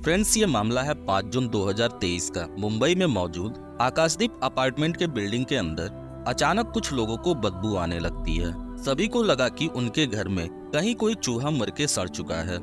Friends, ये मामला है 5 जून 2023 का। मुंबई में मौजूद आकाशदीप अपार्टमेंट के बिल्डिंग के अंदर अचानक कुछ लोगों को बदबू आने लगती है। सभी को लगा कि उनके घर में कहीं कोई चूहा मर के सड़ चुका है।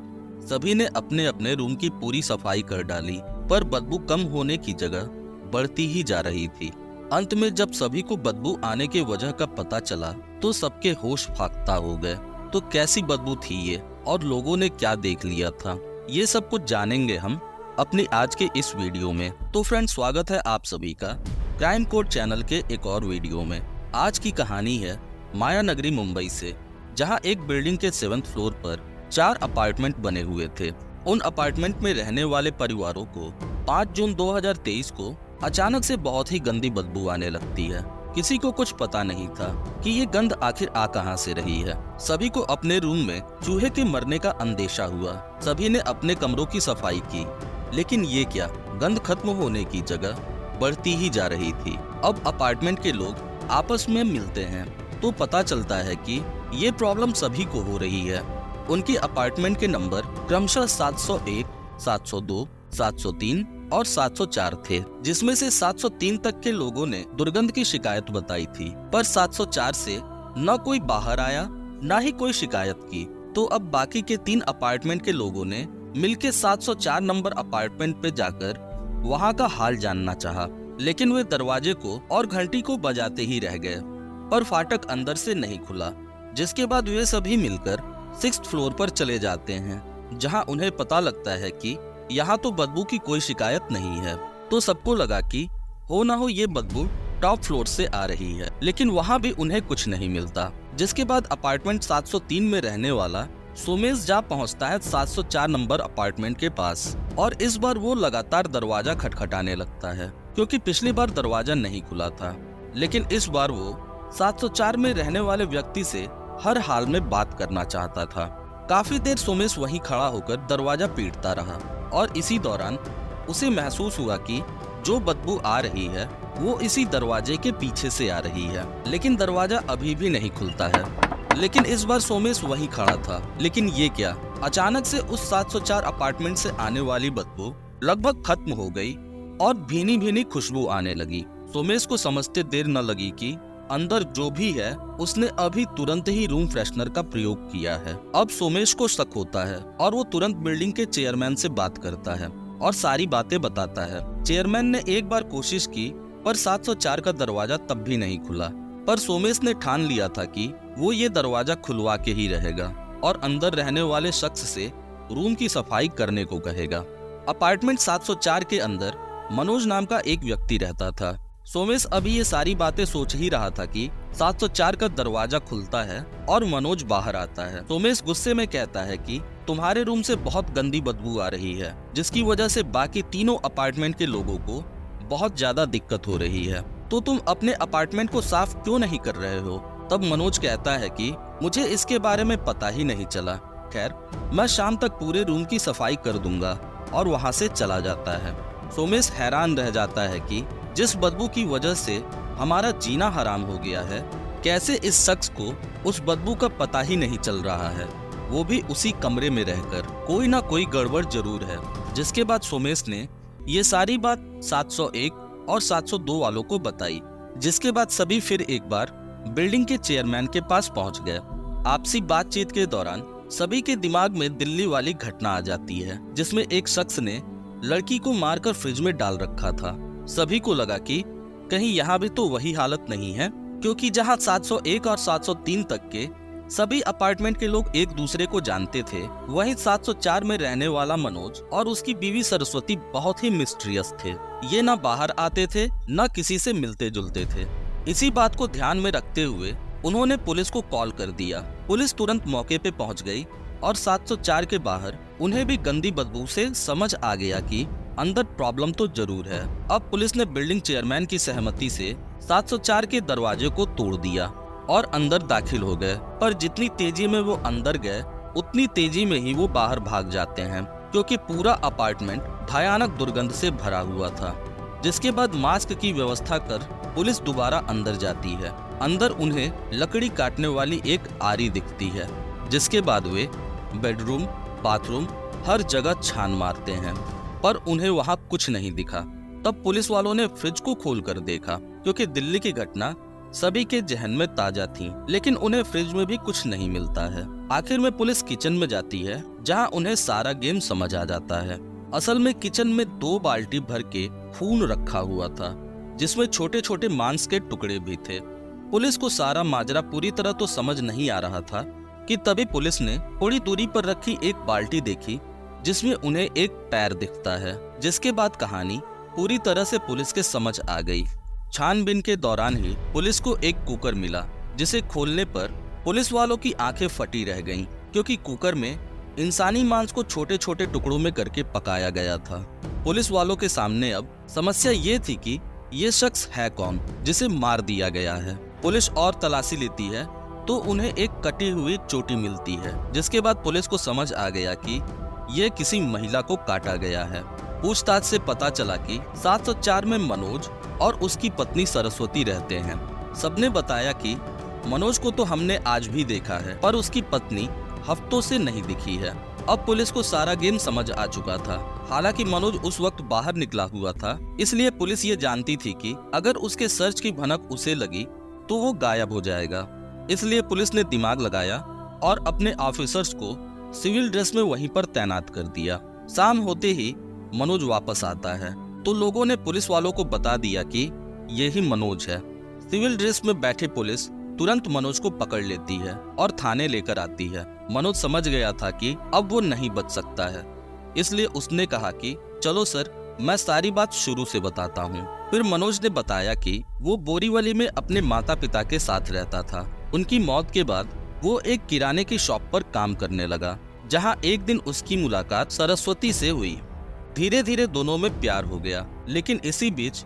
सभी ने अपने अपने रूम की पूरी सफाई कर डाली, पर बदबू कम होने की जगह बढ़ती ही जा रही थी। अंत में जब सभी को बदबू आने के वजह का पता चला तो सबके होश फाख्ता हो गए। तो कैसी बदबू थी ये और लोगों ने क्या देख लिया था, ये सब कुछ जानेंगे हम अपनी आज के इस वीडियो में। तो फ्रेंड्स, स्वागत है आप सभी का क्राइम कोड चैनल के एक और वीडियो में। आज की कहानी है माया नगरी मुंबई से, जहां एक बिल्डिंग के 7th फ्लोर पर 4 अपार्टमेंट बने हुए थे। उन अपार्टमेंट में रहने वाले परिवारों को 5 जून 2023 को अचानक से बहुत ही गंदी बदबू आने लगती है। किसी को कुछ पता नहीं था कि ये गंध आखिर आ कहां से रही है। सभी को अपने रूम में चूहे के मरने का अंदेशा हुआ। सभी ने अपने कमरों की सफाई की, लेकिन ये क्या, गंध खत्म होने की जगह बढ़ती ही जा रही थी। अब अपार्टमेंट के लोग आपस में मिलते हैं तो पता चलता है कि ये प्रॉब्लम सभी को हो रही है। उनकी अपार्टमेंट के नंबर क्रमशः 701, 702, 703 और 704 थे, जिसमें से 703 तक के लोगों ने दुर्गंध की शिकायत बताई थी, पर 704 से न कोई बाहर आया न ही कोई शिकायत की। तो अब बाकी के 3 अपार्टमेंट के लोगों ने मिलकर 704 नंबर अपार्टमेंट पे जाकर वहां का हाल जानना चाहा, लेकिन वे दरवाजे को और घंटी को बजाते ही रह गए, पर फाटक अंदर से नहीं खुला। जिसके बाद वे सभी मिलकर 6th फ्लोर पर चले जाते हैं, जहां उन्हें पता लगता है कि यहाँ तो बदबू की कोई शिकायत नहीं है। तो सबको लगा कि हो ना हो ये बदबू टॉप फ्लोर से आ रही है, लेकिन वहाँ भी उन्हें कुछ नहीं मिलता। जिसके बाद अपार्टमेंट 703 में रहने वाला सोमेश जा पहुँचता है 704 नंबर अपार्टमेंट के पास, और इस बार वो लगातार दरवाजा खटखटाने लगता है, क्योंकि पिछली बार दरवाजा नहीं खुला था। लेकिन इस बार वो 704 में रहने वाले व्यक्ति से हर हाल में बात करना चाहता था। काफी देर सोमेश वहीं खड़ा होकर दरवाजा पीटता रहा, और इसी दौरान उसे महसूस हुआ कि जो बदबू आ रही है वो इसी दरवाजे के पीछे से आ रही है, लेकिन दरवाजा अभी भी नहीं खुलता है। लेकिन इस बार सोमेश वहीं खड़ा था। लेकिन ये क्या, अचानक से उस 704 अपार्टमेंट से आने वाली बदबू लगभग खत्म हो गई और भीनी भीनी खुशबू आने लगी। सोमेश को समझते देर न लगी कि अंदर जो भी है उसने अभी तुरंत ही रूम फ्रेशनर का प्रयोग किया है। अब सोमेश को शक होता है और वो तुरंत बिल्डिंग के चेयरमैन से बात करता है और सारी बातें बताता है। चेयरमैन ने एक बार कोशिश की, पर 704 का दरवाजा तब भी नहीं खुला। पर सोमेश ने ठान लिया था कि वो ये दरवाजा खुलवा के ही रहेगा और अंदर रहने वाले शख्स से रूम की सफाई करने को कहेगा। अपार्टमेंट 704 के अंदर मनोज नाम का एक व्यक्ति रहता था। सोमेश अभी ये सारी बातें सोच ही रहा था कि 704 का दरवाजा खुलता है और मनोज बाहर आता है। सोमेश गुस्से में कहता है कि तुम्हारे रूम से बहुत गंदी बदबू आ रही है, जिसकी वजह से बाकी तीनों अपार्टमेंट के लोगों को बहुत ज्यादा दिक्कत हो रही है। तो तुम अपने अपार्टमेंट को साफ क्यों नहीं कर रहे हो? तब मनोज कहता है कि मुझे इसके बारे में पता ही नहीं चला। खैर, मैं शाम तक पूरे रूम की सफाई कर दूंगा, और वहाँ से चला जाता है। सोमेश हैरान रह जाता है कि जिस बदबू की वजह से हमारा जीना हराम हो गया है, कैसे इस शख्स को उस बदबू का पता ही नहीं चल रहा है, वो भी उसी कमरे में रहकर। कोई ना कोई गड़बड़ जरूर है। जिसके बाद सोमेश ने ये सारी बात 701 और 702 वालों को बताई। जिसके बाद सभी फिर एक बार बिल्डिंग के चेयरमैन के पास पहुंच गए। आपसी बातचीत के दौरान सभी के दिमाग में दिल्ली वाली घटना आ जाती है, जिसमें एक शख्स ने लड़की को मारकर फ्रिज में डाल रखा था। सभी को लगा कि कहीं यहाँ भी तो वही हालत नहीं है, क्योंकि जहाँ 701 और 703 तक के सभी अपार्टमेंट के लोग एक दूसरे को जानते थे, वहीं 704 में रहने वाला मनोज और उसकी बीवी सरस्वती बहुत ही मिस्टीरियस थे। ये ना बाहर आते थे न किसी से मिलते जुलते थे। इसी बात को ध्यान में रखते हुए उन्होंने पुलिस को कॉल कर दिया। पुलिस तुरंत मौके पे पहुंच गई और 704 के बाहर उन्हें भी गंदी बदबू से समझ आ गया कि अंदर प्रॉब्लम तो जरूर है। अब पुलिस ने बिल्डिंग चेयरमैन की सहमति से 704 के दरवाजे को तोड़ दिया और अंदर दाखिल हो गए। पर जितनी तेजी में वो अंदर गए, उतनी तेजी में ही वो बाहर भाग जाते हैं, क्योंकि पूरा अपार्टमेंट भयानक दुर्गंध से भरा हुआ था। जिसके बाद मास्क की व्यवस्था कर पुलिस दोबारा अंदर जाती है। अंदर उन्हें लकड़ी काटने वाली एक आरी दिखती है। जिसके बाद वे बेडरूम, बाथरूम हर जगह छान मारते हैं, पर उन्हें वहां कुछ नहीं दिखा। तब पुलिस वालों ने फ्रिज को खोलकर देखा, क्योंकि दिल्ली की घटना सभी के जहन में ताजा थी, लेकिन उन्हें फ्रिज में भी कुछ नहीं मिलता है। आखिर में पुलिस किचन में जाती है, जहां उन्हें सारा गेम समझ आ जाता है। असल में किचन में 2 बाल्टी भर के खून रखा हुआ था, जिसमें छोटे छोटे मांस के टुकड़े भी थे। पुलिस को सारा माजरा पूरी तरह तो समझ नहीं आ रहा था कि तभी पुलिस ने थोड़ी दूरी पर रखी एक बाल्टी देखी, जिसमें उन्हें एक पैर दिखता है। जिसके बाद कहानी पूरी तरह से पुलिस के समझ आ गई। छानबीन के दौरान ही पुलिस को एक कुकर मिला, जिसे खोलने पर पुलिस वालों की आंखें फटी रह गईं, क्योंकि कुकर में इंसानी मांस को छोटे छोटे टुकड़ों में करके पकाया गया था। पुलिस वालों के सामने अब समस्या ये थी कि ये शख्स है कौन जिसे मार दिया गया है। पुलिस और तलाशी लेती है तो उन्हें एक कटी हुई चोटी मिलती है, जिसके बाद पुलिस को समझ आ गया कि ये किसी महिला को काटा गया है। पूछताछ से पता चला कि 704 में मनोज और उसकी पत्नी सरस्वती रहते हैं। सबने बताया कि मनोज को तो हमने आज भी देखा है, पर उसकी पत्नी हफ्तों से नहीं दिखी है। अब पुलिस को सारा गेम समझ आ चुका था। हालांकि मनोज उस वक्त बाहर निकला हुआ था, इसलिए पुलिस ये जानती थी कि अगर उसके सर्च की भनक उसे लगी तो वो गायब हो जाएगा। इसलिए पुलिस ने दिमाग लगाया और अपने ऑफिसर्स को सिविल ड्रेस में वहीं पर तैनात कर दिया। शाम होते ही मनोज वापस आता है, तो लोगों ने पुलिस वालों को बता दिया कि यही मनोज है। सिविल ड्रेस में बैठे पुलिस तुरंत मनोज को पकड़ लेती है और थाने लेकर आती है। मनोज समझ गया था कि अब वो नहीं बच सकता है, इसलिए उसने कहा कि चलो सर, मैं सारी बात शुरू से बताता हूँ। फिर मनोज ने बताया कि वो बोरीवली में अपने माता पिता के साथ रहता था। उनकी मौत के बाद वो एक किराने की शॉप पर काम करने लगा, जहाँ एक दिन उसकी मुलाकात सरस्वती से हुई। धीरे धीरे दोनों में प्यार हो गया, लेकिन इसी बीच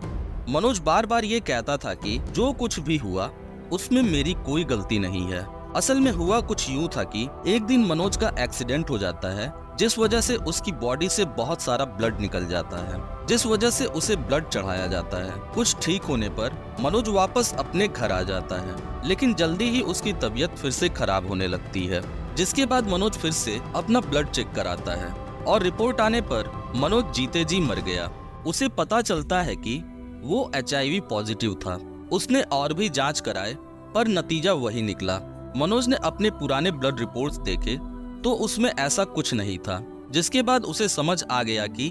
मनोज बार बार ये कहता था कि जो कुछ भी हुआ उसमें मेरी कोई गलती नहीं है। असल में हुआ कुछ यूं था कि एक दिन मनोज का एक्सीडेंट हो जाता है, जिस वजह से उसकी बॉडी से बहुत सारा ब्लड निकल जाता है, जिस वजह से उसे ब्लड चढ़ाया जाता है। कुछ ठीक होने पर मनोज वापस अपने घर आ जाता है, लेकिन जल्दी ही उसकी तबीयत फिर से खराब होने लगती है। जिसके बाद मनोज फिर से अपना ब्लड चेक कराता है और रिपोर्ट आने पर मनोज जीते जी मर गया। उसे पता चलता है कि वो HIV पॉजिटिव था। उसने और भी जांच कराए, पर नतीजा वही निकला। मनोज ने अपने पुराने ब्लड रिपोर्ट्स देखे तो उसमें ऐसा कुछ नहीं था, जिसके बाद उसे समझ आ गया कि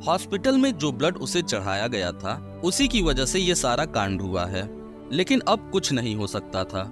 हॉस्पिटल में जो ब्लड उसे चढ़ाया गया था उसी की वजह से ये सारा कांड हुआ है। लेकिन अब कुछ नहीं हो सकता था।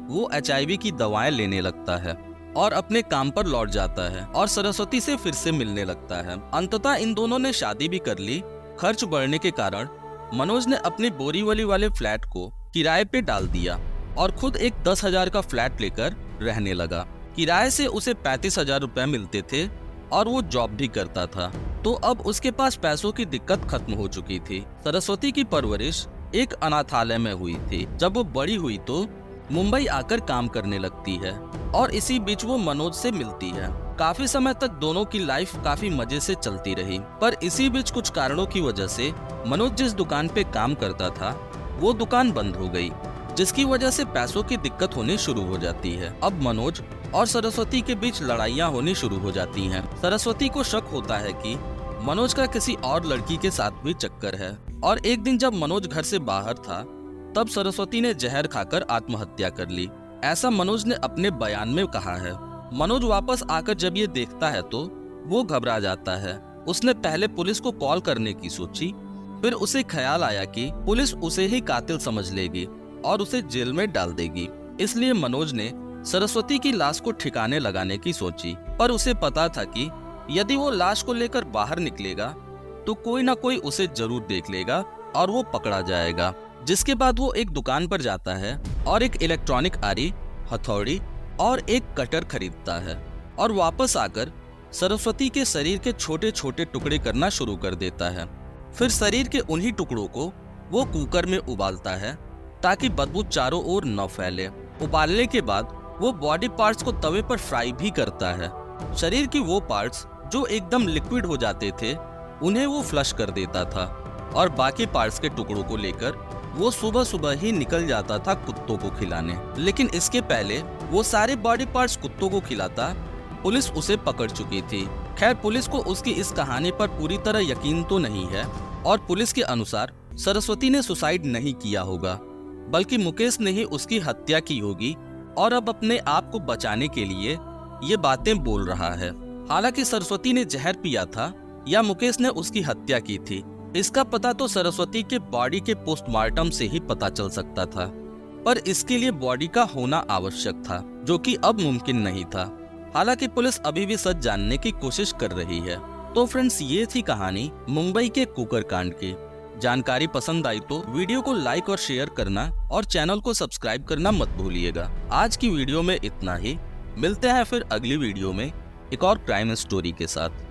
वो HIV की दवाएं लेने लगता है और अपने काम पर लौट जाता है और सरस्वती से फिर से मिलने लगता है। अंततः इन दोनों ने शादी भी कर ली। खर्च बढ़ने के कारण मनोज ने अपने बोरीवली वाले फ्लैट को किराए पे डाल दिया और खुद एक 10,000 का फ्लैट लेकर रहने लगा। किराए से उसे 35,000 रुपए मिलते थे और वो जॉब भी करता था, तो अब उसके पास पैसों की दिक्कत खत्म हो चुकी थी। सरस्वती की परवरिश एक अनाथालय में हुई थी। जब वो बड़ी हुई तो मुंबई आकर काम करने लगती है और इसी बीच वो मनोज से मिलती है। काफी समय तक दोनों की लाइफ काफी मजे से चलती रही, पर इसी बीच कुछ कारणों की वजह से मनोज जिस दुकान पे काम करता था वो दुकान बंद हो गई, जिसकी वजह से पैसों की दिक्कत होनी शुरू हो जाती है। अब मनोज और सरस्वती के बीच लड़ाइयाँ होनी शुरू हो जाती हैं। सरस्वती को शक होता है कि मनोज का किसी और लड़की के साथ भी चक्कर है, और एक दिन जब मनोज घर से बाहर था तब सरस्वती ने जहर खाकर आत्महत्या कर ली। ऐसा मनोज ने अपने बयान में कहा है। मनोज वापस आकर जब ये देखता है तो वो घबरा जाता है। उसने पहले पुलिस को कॉल करने की सोची, फिर उसे ख्याल आया कि पुलिस उसे ही कातिल समझ लेगी और उसे जेल में डाल देगी। इसलिए मनोज ने सरस्वती की लाश को ठिकाने लगाने की सोची, पर उसे पता था कि यदि वो लाश को लेकर बाहर निकलेगा तो कोई ना कोई उसे जरूर देख लेगा और वो पकड़ा जाएगा। जिसके बाद वो एक दुकान पर जाता है और एक इलेक्ट्रॉनिक आरी, हथौड़ी और एक कटर खरीदता है और वापस आकर सरस्वती के शरीर के छोटे छोटे टुकड़े करना शुरू कर देता है। फिर शरीर के उन्हीं टुकड़ों को वो कुकर में उबालता है ताकि बदबू चारों ओर न फैले। उबालने के बाद वो बॉडी पार्ट्स को तवे पर फ्राई भी करता है। शरीर की वो पार्ट्स जो एकदम लिक्विड हो जाते थे उन्हें वो फ्लश कर देता था और बाकी पार्ट्स के टुकड़ों को लेकर वो सुबह सुबह ही निकल जाता था कुत्तों को खिलाने। लेकिन इसके पहले वो सारे बॉडी पार्ट्स कुत्तों को खिलाता, पुलिस उसे पकड़ चुकी थी। खैर, पुलिस को उसकी इस कहानी पर पूरी तरह यकीन तो नहीं है और पुलिस के अनुसार सरस्वती ने सुसाइड नहीं किया होगा, बल्कि मुकेश ने ही उसकी हत्या की होगी और अब अपने आप को बचाने के लिए ये बातें बोल रहा है। हालांकि सरस्वती ने जहर पिया था या मुकेश ने उसकी हत्या की थी, इसका पता तो सरस्वती के बॉडी के पोस्टमार्टम से ही पता चल सकता था, पर इसके लिए बॉडी का होना आवश्यक था, जो कि अब मुमकिन नहीं था। हालांकि पुलिस अभी भी सच जानने की कोशिश कर रही है। तो फ्रेंड्स, ये थी कहानी मुंबई के कुकर कांड की। जानकारी पसंद आई तो वीडियो को लाइक और शेयर करना और चैनल को सब्सक्राइब करना मत भूलिएगा। आज की वीडियो में इतना ही। मिलते हैं फिर अगली वीडियो में एक और क्राइम स्टोरी के साथ।